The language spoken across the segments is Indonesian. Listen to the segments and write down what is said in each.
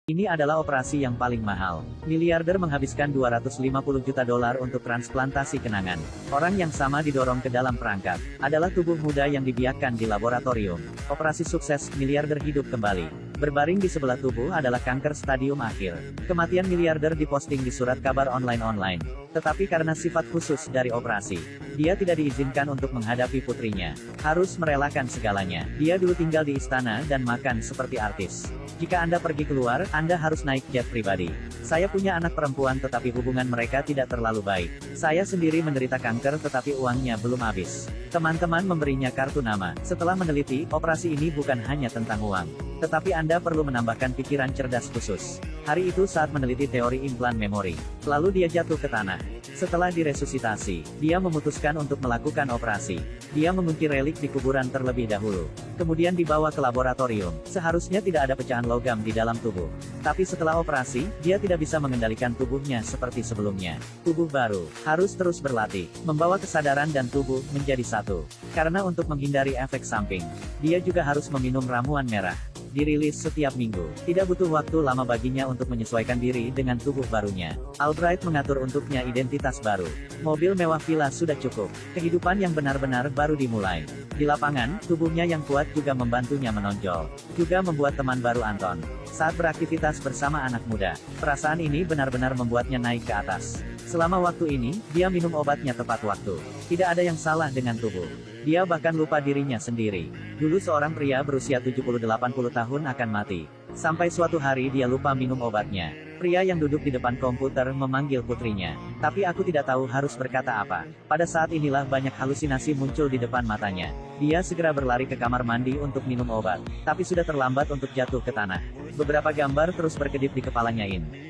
Ini adalah operasi yang paling mahal. Miliarder menghabiskan 250 juta dolar untuk transplantasi kenangan. Orang yang sama didorong ke dalam perangkap. Adalah tubuh muda yang dibiarkan di laboratorium. Operasi sukses, miliarder hidup kembali. Berbaring di sebelah tubuh adalah kanker stadium akhir. Kematian miliarder diposting di surat kabar online. Tetapi karena sifat khusus dari operasi, dia tidak diizinkan untuk menghadapi putrinya. Harus merelakan segalanya. Dia dulu tinggal di istana dan makan seperti artis. Jika Anda pergi keluar, Anda harus naik jet pribadi. Saya punya anak perempuan tetapi hubungan mereka tidak terlalu baik. Saya sendiri menderita kanker tetapi uangnya belum habis. Teman-teman memberinya kartu nama. Setelah meneliti, operasi ini bukan hanya tentang uang. Tetapi Anda perlu menambahkan pikiran cerdas khusus. Hari itu saat meneliti teori implan memori. Lalu dia jatuh ke tanah. Setelah diresusitasi, dia memutuskan untuk melakukan operasi. Dia mengunci relik di kuburan terlebih dahulu. Kemudian dibawa ke laboratorium. Seharusnya tidak ada pecahan logam di dalam tubuh. Tapi setelah operasi, dia tidak bisa mengendalikan tubuhnya seperti sebelumnya. Tubuh baru harus terus berlatih, membawa kesadaran dan tubuh menjadi satu. Karena untuk menghindari efek samping, dia juga harus meminum ramuan merah. Dirilis setiap minggu. Tidak butuh waktu lama baginya untuk menyesuaikan diri dengan tubuh barunya. Albright mengatur untuknya identitas baru. Mobil mewah villa sudah cukup. Kehidupan yang benar-benar baru dimulai. Di lapangan, tubuhnya yang kuat juga membantunya menonjol. Juga membuat teman baru Anton. Saat beraktivitas bersama anak muda, perasaan ini benar-benar membuatnya naik ke atas. Selama waktu ini, dia minum obatnya tepat waktu. Tidak ada yang salah dengan tubuh. Dia bahkan lupa dirinya sendiri. Dulu seorang pria berusia 70-80 tahun akan mati. Sampai suatu hari dia lupa minum obatnya. Pria yang duduk di depan komputer memanggil putrinya. Tapi aku tidak tahu harus berkata apa. Pada saat inilah banyak halusinasi muncul di depan matanya. Dia segera berlari ke kamar mandi untuk minum obat. Tapi sudah terlambat untuk jatuh ke tanah. Beberapa gambar terus berkedip di kepalanya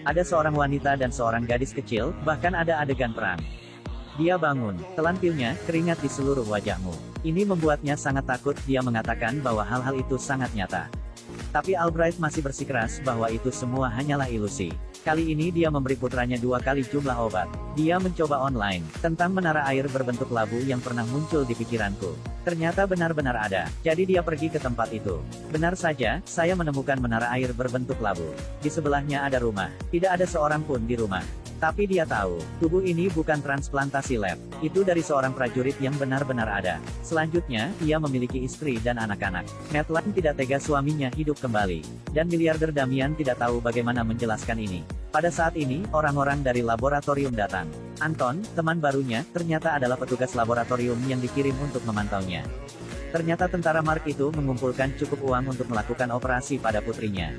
Ada seorang wanita dan seorang gadis kecil, bahkan ada adegan perang. Dia bangun, telan pilnya, keringat di seluruh wajahmu. Ini membuatnya sangat takut, dia mengatakan bahwa hal-hal itu sangat nyata. Tapi Albright masih bersikeras bahwa itu semua hanyalah ilusi. Kali ini dia memberi putranya 2 kali jumlah obat. Dia mencoba online, tentang menara air berbentuk labu yang pernah muncul di pikiranku. Ternyata benar-benar ada, jadi dia pergi ke tempat itu. Benar saja, saya menemukan menara air berbentuk labu. Di sebelahnya ada rumah. Tidak ada seorang pun di rumah. Tapi dia tahu, tubuh ini bukan transplantasi lab. Itu dari seorang prajurit yang benar-benar ada. Selanjutnya, ia memiliki istri dan anak-anak. Madeline tidak tega suaminya hidup kembali. Dan miliarder Damian tidak tahu bagaimana menjelaskan ini. Pada saat ini, orang-orang dari laboratorium datang. Anton, teman barunya, ternyata adalah petugas laboratorium yang dikirim untuk memantaunya. Ternyata tentara Mark itu mengumpulkan cukup uang untuk melakukan operasi pada putrinya.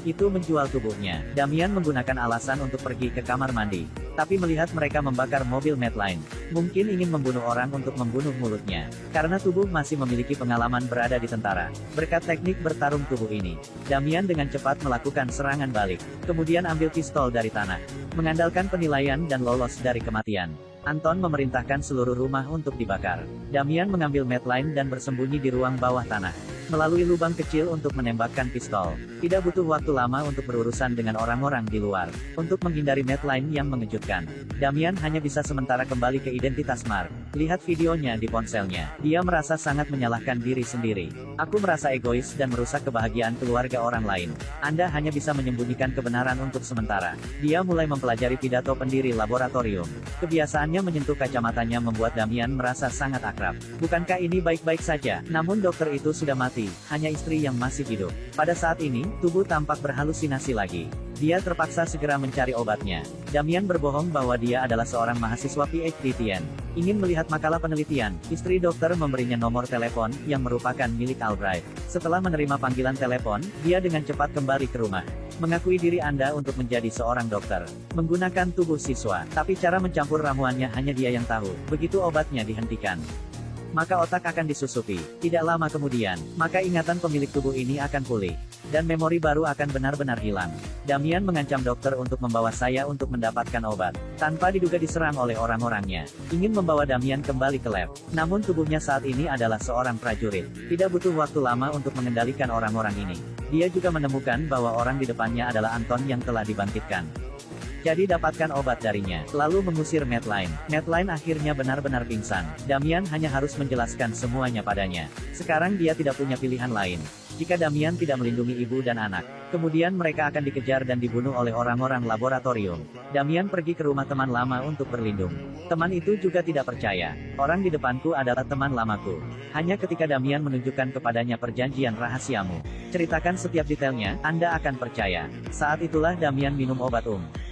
Itu menjual tubuhnya. Damian menggunakan alasan untuk pergi ke kamar mandi. Tapi melihat mereka membakar mobil Madeline, mungkin ingin membunuh orang untuk membunuh mulutnya. Karena tubuh masih memiliki pengalaman berada di tentara. Berkat teknik bertarung tubuh ini, Damian dengan cepat melakukan serangan balik. Kemudian ambil pistol dari tanah. Mengandalkan penilaian dan lolos dari kematian. Anton memerintahkan seluruh rumah untuk dibakar. Damian mengambil Madeline dan bersembunyi di ruang bawah tanah. Melalui lubang kecil untuk menembakkan pistol. Tidak butuh waktu lama untuk berurusan dengan orang-orang di luar. Untuk menghindari Madeline yang mengejutkan, Damian hanya bisa sementara kembali ke identitas Mark. Lihat videonya di ponselnya. Dia merasa sangat menyalahkan diri sendiri. Aku merasa egois dan merusak kebahagiaan keluarga orang lain. Anda hanya bisa menyembunyikan kebenaran untuk sementara. Dia mulai mempelajari pidato pendiri laboratorium. Kebiasaannya menyentuh kacamatanya membuat Damian merasa sangat akrab. Bukankah ini baik-baik saja? Namun dokter itu sudah mati. Hanya istri yang masih hidup. Pada saat ini, tubuh tampak berhalusinasi lagi. Dia terpaksa segera mencari obatnya. Damian berbohong bahwa dia adalah seorang mahasiswa PhD. Ingin melihat makalah penelitian, istri dokter memberinya nomor telepon, yang merupakan milik Albright. Setelah menerima panggilan telepon, dia dengan cepat kembali ke rumah. Mengakui diri Anda untuk menjadi seorang dokter. Menggunakan tubuh siswa, tapi cara mencampur ramuannya hanya dia yang tahu. Begitu obatnya dihentikan, maka otak akan disusupi. Tidak lama kemudian, maka ingatan pemilik tubuh ini akan pulih. Dan memori baru akan benar-benar hilang. Damian mengancam dokter untuk membawa saya untuk mendapatkan obat. Tanpa diduga diserang oleh orang-orangnya. Ingin membawa Damian kembali ke lab. Namun tubuhnya saat ini adalah seorang prajurit. Tidak butuh waktu lama untuk mengendalikan orang-orang ini. Dia juga menemukan bahwa orang di depannya adalah Anton yang telah dibangkitkan. Jadi dapatkan obat darinya, lalu mengusir Madeline. Madeline akhirnya benar-benar pingsan. Damian hanya harus menjelaskan semuanya padanya. Sekarang dia tidak punya pilihan lain. jika Damian tidak melindungi ibu dan anak, kemudian mereka akan dikejar dan dibunuh oleh orang-orang laboratorium. Damian pergi ke rumah teman lama untuk berlindung. Teman itu juga tidak percaya. Orang di depanku adalah teman lamaku. Hanya ketika Damian menunjukkan kepadanya perjanjian rahasiamu. Ceritakan setiap detailnya, Anda akan percaya. Saat itulah Damian minum obat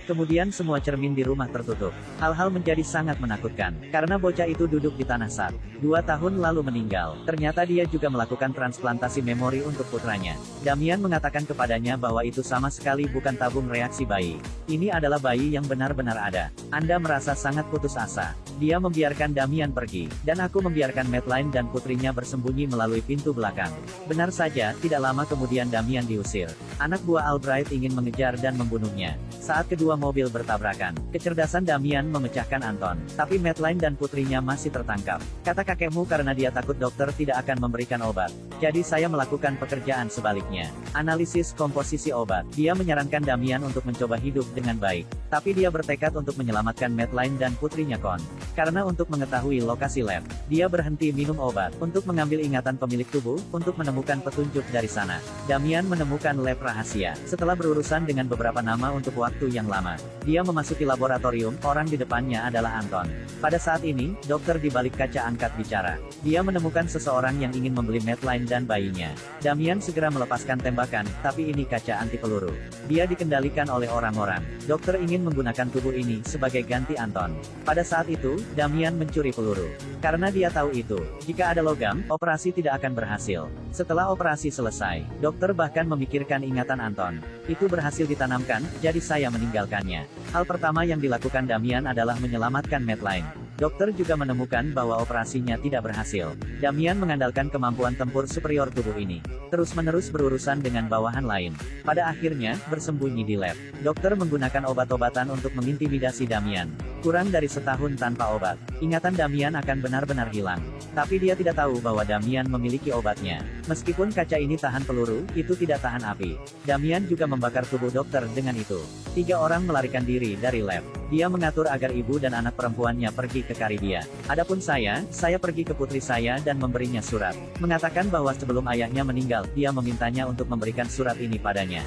Kemudian semua cermin di rumah tertutup. Hal-hal menjadi sangat menakutkan, karena bocah itu duduk di tanah saat 2 tahun lalu meninggal. Ternyata dia juga melakukan transplantasi memori untuk putranya. Damian mengatakan kepadanya bahwa itu sama sekali bukan tabung reaksi bayi. Ini adalah bayi yang benar-benar ada. Anda merasa sangat putus asa. Dia membiarkan Damian pergi, dan aku membiarkan Madeline dan putrinya bersembunyi melalui pintu belakang. Benar saja, tidak lama kemudian Damian diusir. Anak buah Albright ingin mengejar dan membunuhnya. Saat kedua mobil bertabrakan, kecerdasan Damian memecahkan Anton. Tapi Madeline dan putrinya masih tertangkap. Kata kakekmu karena dia takut dokter tidak akan memberikan obat. Jadi saya melakukan pekerjaan sebaliknya. Analisis komposisi obat. Dia menyarankan Damian untuk mencoba hidup dengan baik. Tapi dia bertekad untuk menyelamatkan Madeline dan putrinya Con. Karena untuk mengetahui lokasi lab, dia berhenti minum obat, untuk mengambil ingatan pemilik tubuh, untuk menemukan petunjuk dari sana. Damian menemukan lab rahasia. Setelah berurusan dengan beberapa nama untuk waktu yang lama, dia memasuki laboratorium, orang di depannya adalah Anton. Pada saat ini, dokter di balik kaca angkat bicara. Dia menemukan seseorang yang ingin membeli Madeline dan bayinya. Damian segera melepaskan tembakan, tapi ini kaca anti peluru. Dia dikendalikan oleh orang-orang. Dokter ingin menggunakan tubuh ini sebagai ganti Anton. Pada saat itu, Damian mencuri peluru. Karena dia tahu itu, jika ada logam, operasi tidak akan berhasil. Setelah operasi selesai, dokter bahkan memikirkan ingatan Anton. Itu berhasil ditanamkan, jadi saya meninggalkannya. Hal pertama yang dilakukan Damian adalah menyelamatkan Madeline. Dokter juga menemukan bahwa operasinya tidak berhasil. Damian mengandalkan kemampuan tempur superior tubuh ini. Terus-menerus berurusan dengan bawahan lain. Pada akhirnya, bersembunyi di lab. Dokter menggunakan obat-obatan untuk mengintimidasi Damian. Kurang dari setahun tanpa obat, ingatan Damian akan benar-benar hilang. Tapi dia tidak tahu bahwa Damian memiliki obatnya. Meskipun kaca ini tahan peluru, itu tidak tahan api. Damian juga membakar tubuh dokter dengan itu. 3 orang melarikan diri dari lab. Dia mengatur agar ibu dan anak perempuannya pergi ke Karibia. Adapun saya pergi ke putri saya dan memberinya surat. Mengatakan bahwa sebelum ayahnya meninggal, dia memintanya untuk memberikan surat ini padanya.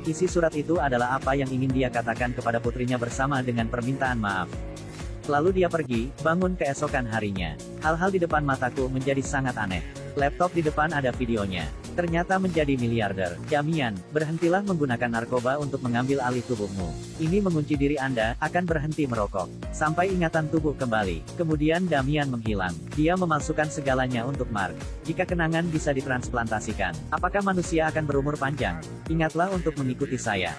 Isi surat itu adalah apa yang ingin dia katakan kepada putrinya bersama dengan permintaan maaf. Lalu dia pergi, bangun keesokan harinya. Hal-hal di depan mataku menjadi sangat aneh. Laptop di depan ada videonya. Ternyata menjadi miliarder. Damian, berhentilah menggunakan narkoba untuk mengambil alih tubuhmu. Ini mengunci diri Anda, akan berhenti merokok. Sampai ingatan tubuh kembali. Kemudian Damian menghilang. Dia memalsukan segalanya untuk Mark. Jika kenangan bisa ditransplantasikan, apakah manusia akan berumur panjang? Ingatlah untuk mengikuti saya.